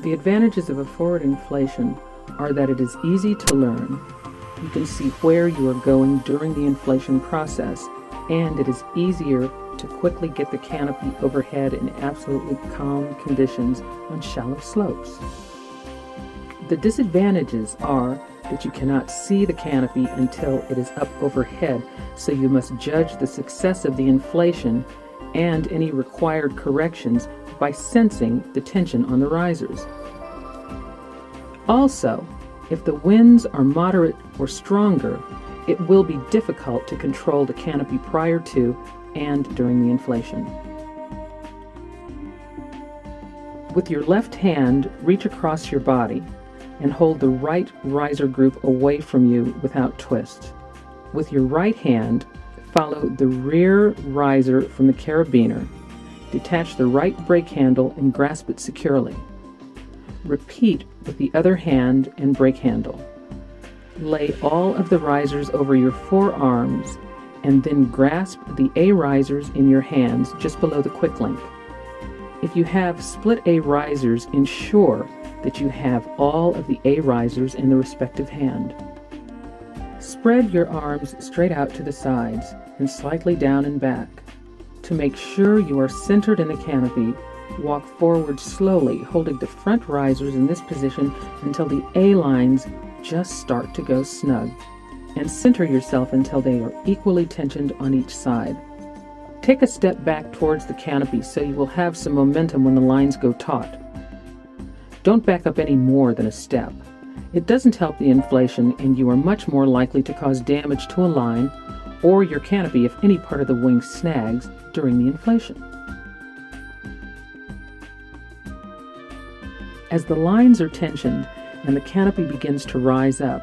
The advantages of a forward inflation are that it is easy to learn, you can see where you are going during the inflation process, and it is easier to quickly get the canopy overhead in absolutely calm conditions on shallow slopes. The disadvantages are that you cannot see the canopy until it is up overhead, so you must judge the success of the inflation and any required corrections by sensing the tension on the risers. Also, if the winds are moderate or stronger, it will be difficult to control the canopy prior to and during the inflation. With your left hand, reach across your body and hold the right riser group away from you without twist. With your right hand, follow the rear riser from the carabiner. Detach the right brake handle and grasp it securely. Repeat with the other hand and brake handle. Lay all of the risers over your forearms and then grasp the A risers in your hands just below the quick link. If you have split A risers, ensure that you have all of the A risers in the respective hand. Spread your arms straight out to the sides and slightly down and back. To make sure you are centered in the canopy, walk forward slowly, holding the front risers in this position until the A lines just start to go snug, and center yourself until they are equally tensioned on each side. Take a step back towards the canopy so you will have some momentum when the lines go taut. Don't back up any more than a step. It doesn't help the inflation, and you are much more likely to cause damage to a line or your canopy if any part of the wing snags during the inflation. As the lines are tensioned and the canopy begins to rise up,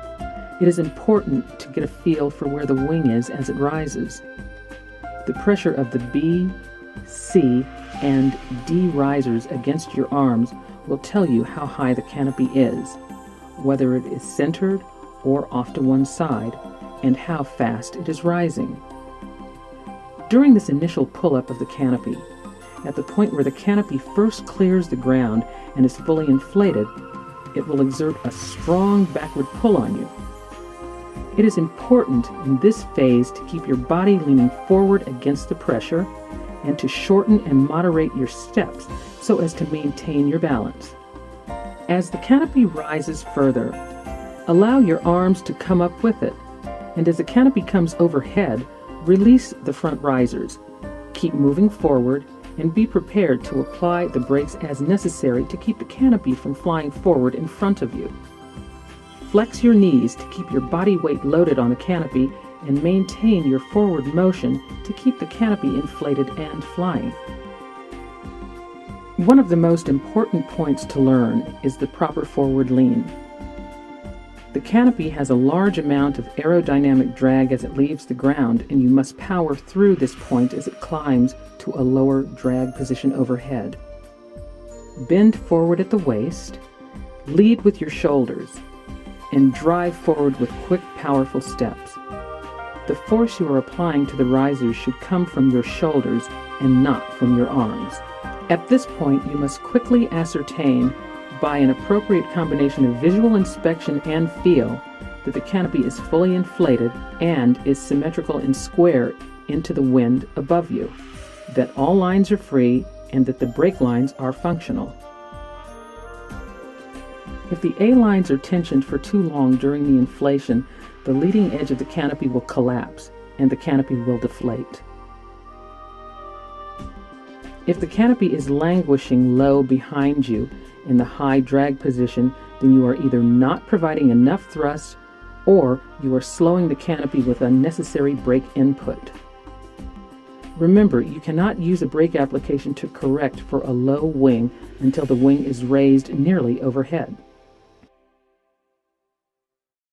it is important to get a feel for where the wing is as it rises. The pressure of the B, C, and D risers against your arms will tell you how high the canopy is, whether it is centered or off to one side, and how fast it is rising. During this initial pull-up of the canopy, at the point where the canopy first clears the ground and is fully inflated, it will exert a strong backward pull on you. It is important in this phase to keep your body leaning forward against the pressure and to shorten and moderate your steps so as to maintain your balance. As the canopy rises further, allow your arms to come up with it, and as the canopy comes overhead, release the front risers. Keep moving forward and be prepared to apply the brakes as necessary to keep the canopy from flying forward in front of you. Flex your knees to keep your body weight loaded on the canopy and maintain your forward motion to keep the canopy inflated and flying. One of the most important points to learn is the proper forward lean. The canopy has a large amount of aerodynamic drag as it leaves the ground, and you must power through this point as it climbs to a lower drag position overhead. Bend forward at the waist, lead with your shoulders, and drive forward with quick, powerful steps. The force you are applying to the risers should come from your shoulders and not from your arms. At this point, you must quickly ascertain, by an appropriate combination of visual inspection and feel, that the canopy is fully inflated and is symmetrical and square into the wind above you, that all lines are free, and that the brake lines are functional. If the A lines are tensioned for too long during the inflation, the leading edge of the canopy will collapse and the canopy will deflate. If the canopy is languishing low behind you in the high drag position, then you are either not providing enough thrust or you are slowing the canopy with unnecessary brake input. Remember, you cannot use a brake application to correct for a low wing until the wing is raised nearly overhead.